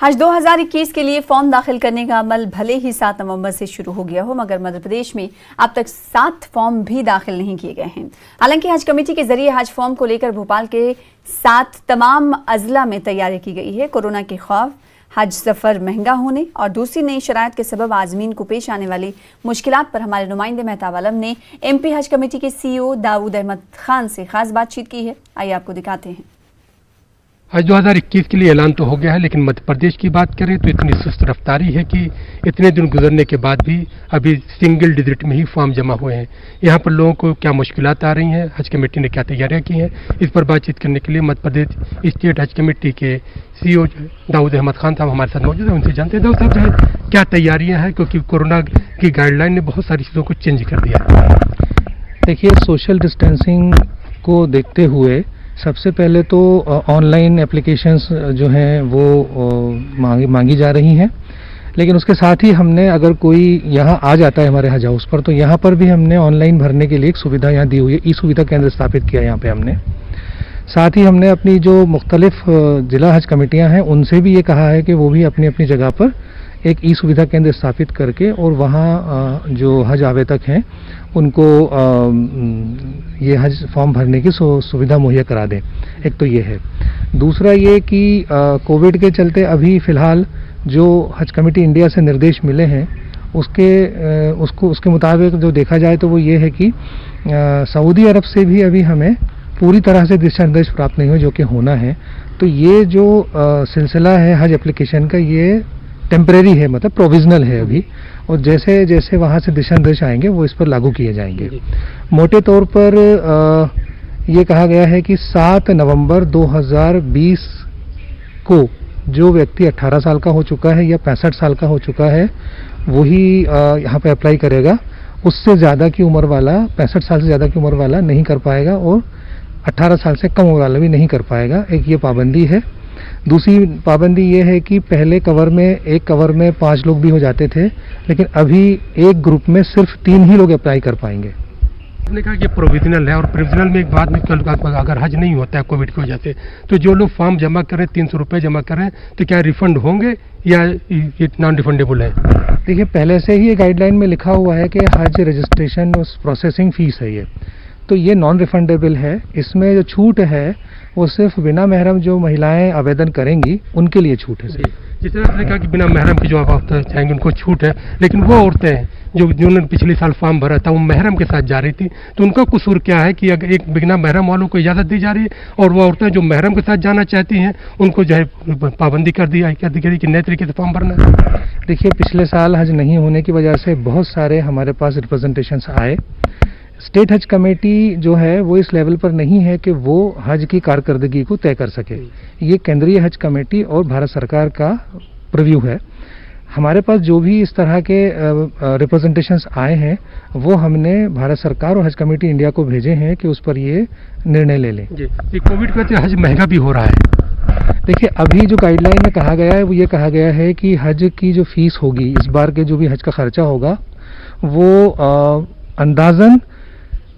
हज 2021 के लिए फॉर्म दाखिल करने का अमल भले ही 7 नवंबर से शुरू हो गया हो, मगर मध्य प्रदेश में अब तक 7 फॉर्म भी दाखिल नहीं किए गए हैं। हालांकि हज कमेटी के जरिए हज फॉर्म को लेकर भोपाल के 7 तमाम अजला में तैयारी की गई है। कोरोना के खौफ, हज सफर महंगा होने और दूसरी नई शराइत के सबब आजमीन को पेश आने वाली मुश्किलात पर हमारे नुमाइंदे मेहताब आलम ने MP हज कमेटी के CEO दाऊद अहमद खान से खास बातचीत की है। आइए आपको दिखाते हैं। हज 2021 के लिए ऐलान तो हो गया है, लेकिन मध्य प्रदेश की बात करें तो इतनी सुस्त रफ्तारी है कि इतने दिन गुजरने के बाद भी अभी सिंगल डिजिट में ही फॉर्म जमा हुए हैं। यहाँ पर लोगों को क्या मुश्किलात आ रही हैं, हज कमेटी ने क्या तैयारियां की हैं, इस पर बातचीत करने के लिए मध्य प्रदेश स्टेट हज कमेटी के CEO दाऊद अहमद खान साहब हमारे साथ मौजूद हैं। उनसे जानते हैं दाऊद साहब जो है क्या तैयारियाँ हैं, क्योंकि कोरोना की गाइडलाइन ने बहुत सारी चीज़ों को चेंज कर दिया है। देखिए, सोशल डिस्टेंसिंग को देखते हुए सबसे पहले तो ऑनलाइन एप्लीकेशंस जो हैं वो मांगी जा रही हैं, लेकिन उसके साथ ही हमने अगर कोई यहाँ आ जाता है हमारे हज हाउस पर, तो यहाँ पर भी हमने ऑनलाइन भरने के लिए एक सुविधा यहाँ दी हुई है। ई सुविधा केंद्र स्थापित किया यहाँ पे हमने। साथ ही हमने अपनी जो मुख्तलिफ जिला हज कमेटियाँ हैं उनसे भी ये कहा है कि वो भी अपनी अपनी जगह पर एक ई सुविधा केंद्र स्थापित करके और वहाँ जो हज आवेदक हैं उनको ये हज फॉर्म भरने की सुविधा मुहैया करा दें। एक तो ये है। दूसरा ये कि कोविड के चलते अभी फ़िलहाल जो हज कमेटी इंडिया से निर्देश मिले हैं उसके मुताबिक जो देखा जाए तो वो ये है कि सऊदी अरब से भी अभी हमें पूरी तरह से दिशा निर्देश प्राप्त नहीं हुए, जो कि होना है। तो ये जो सिलसिला है हज एप्लीकेशन का, ये टेम्परेरी है, मतलब प्रोविजनल है अभी, और जैसे जैसे वहाँ से दिशा निर्देश आएंगे वो इस पर लागू किए जाएंगे। मोटे तौर पर ये कहा गया है कि 7 नवंबर 2020 को जो व्यक्ति 18 साल का हो चुका है या 65 साल का हो चुका है वही यहाँ पे अप्लाई करेगा। उससे ज़्यादा की उम्र वाला, 65 साल से ज़्यादा की उम्र वाला नहीं कर पाएगा और 18 साल से कम उम्र वाला भी नहीं कर पाएगा। एक ये पाबंदी है। दूसरी पाबंदी ये है कि पहले एक कवर में 5 लोग भी हो जाते थे, लेकिन अभी एक ग्रुप में सिर्फ 3 ही लोग अप्लाई कर पाएंगे। आपने कहा कि प्रोविजनल है, और प्रोविजनल में एक बाद में अगर हज नहीं होता है कोविड की वजह से, तो जो लोग फॉर्म जमा करें 300 रुपये जमा करें, तो क्या रिफंड होंगे या ये नॉन रिफंडेबल है? देखिए, पहले से ही ये गाइडलाइन में लिखा हुआ है कि हज रजिस्ट्रेशन प्रोसेसिंग फीस है ये, तो ये नॉन रिफंडेबल है। इसमें जो छूट है वो सिर्फ बिना महरम जो महिलाएं आवेदन करेंगी उनके लिए छूट है। जिस तरह आपने कहा कि बिना महरम की जो आप चाहेंगे उनको छूट है, लेकिन वो औरतें हैं जिन्होंने पिछले साल फॉर्म भरा था वो महरम के साथ जा रही थी, तो उनका कसूर क्या है कि अगर एक बिना महरम वालों को इजाज़त दी जा रही है और वो औरतें जो महरम के साथ जाना चाहती हैं उनको जो है पाबंदी कर दी गई कि नए तरीके से फॉर्म भरना है? देखिए, पिछले साल हज नहीं होने की वजह से बहुत सारे हमारे पास रिप्रेजेंटेशंस आए। स्टेट हज कमेटी जो है वो इस लेवल पर नहीं है कि वो हज की कारकर्दगी को तय कर सके। ये केंद्रीय हज कमेटी और भारत सरकार का प्रीव्यू है। हमारे पास जो भी इस तरह के रिप्रेजेंटेशंस आए हैं वो हमने भारत सरकार और हज कमेटी इंडिया को भेजे हैं कि उस पर ये निर्णय ले लें। ये कोविड का हज महंगा भी हो रहा है। देखिए, अभी जो गाइडलाइन में कहा गया है वो ये कहा गया है कि हज की जो फीस होगी, इस बार के जो भी हज का खर्चा होगा, वो अंदाजन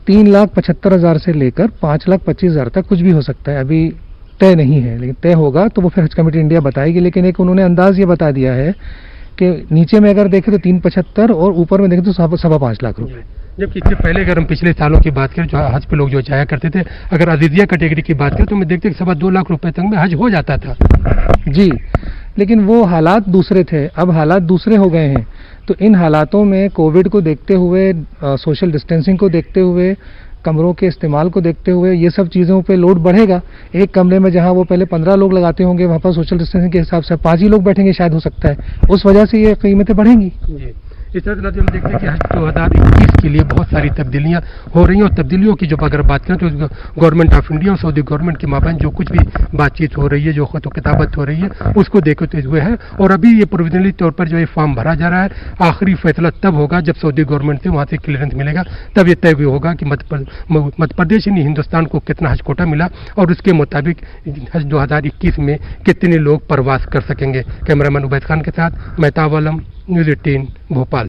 3,75,000 से लेकर 5,25,000 तक कुछ भी हो सकता है। अभी तय नहीं है, लेकिन तय होगा तो वो फिर हज कमेटी इंडिया बताएगी। लेकिन एक उन्होंने अंदाज ये बता दिया है कि नीचे में अगर देखें तो 3,75,000 और ऊपर में देखें तो 5.25 लाख रुपए। जबकि इससे पहले अगर हम पिछले सालों की बात करें, जो हज पे लोग जो जाया करते थे, अगर अजीजिया कैटेगरी की बात करें तो मैं देखते कि 2.25 लाख रुपए तक में हज हो जाता था जी। लेकिन वो हालात दूसरे थे, अब हालात दूसरे हो गए हैं। तो इन हालातों में कोविड को देखते हुए, सोशल डिस्टेंसिंग को देखते हुए, कमरों के इस्तेमाल को देखते हुए ये सब चीज़ों पे लोड बढ़ेगा। एक कमरे में जहां वो पहले 15 लोग लगाते होंगे, वहां पर सोशल डिस्टेंसिंग के हिसाब से 5 ही लोग बैठेंगे शायद, हो सकता है। उस वजह से ये कीमतें बढ़ेंगी। इस तरह से हम देखते हैं कि हज 2021 के लिए बहुत सारी तब्दीलियां हो रही हैं, और तब्दीलियों की जो अगर बात करें तो गवर्नमेंट ऑफ इंडिया और सऊदी गवर्नमेंट के माबैन जो कुछ भी बातचीत हो रही है, जो खत किताबत हो रही है, उसको देखते हुए है। और अभी ये प्रोविजनली तौर पर जो ये फॉर्म भरा जा रहा है, आखिरी फैसला तब होगा जब सऊदी गवर्नमेंट से वहाँ से क्लियरेंस मिलेगा, तब ये तय होगा कि मध्य प्रदेश यानी हिंदुस्तान को कितना हज कोटा मिला और उसके मुताबिक हज 2021 में कितने लोग प्रवास कर सकेंगे। कैमरामैन उबैद खान के साथ मेहताब आलम, न्यूज़ 18 भोपाल।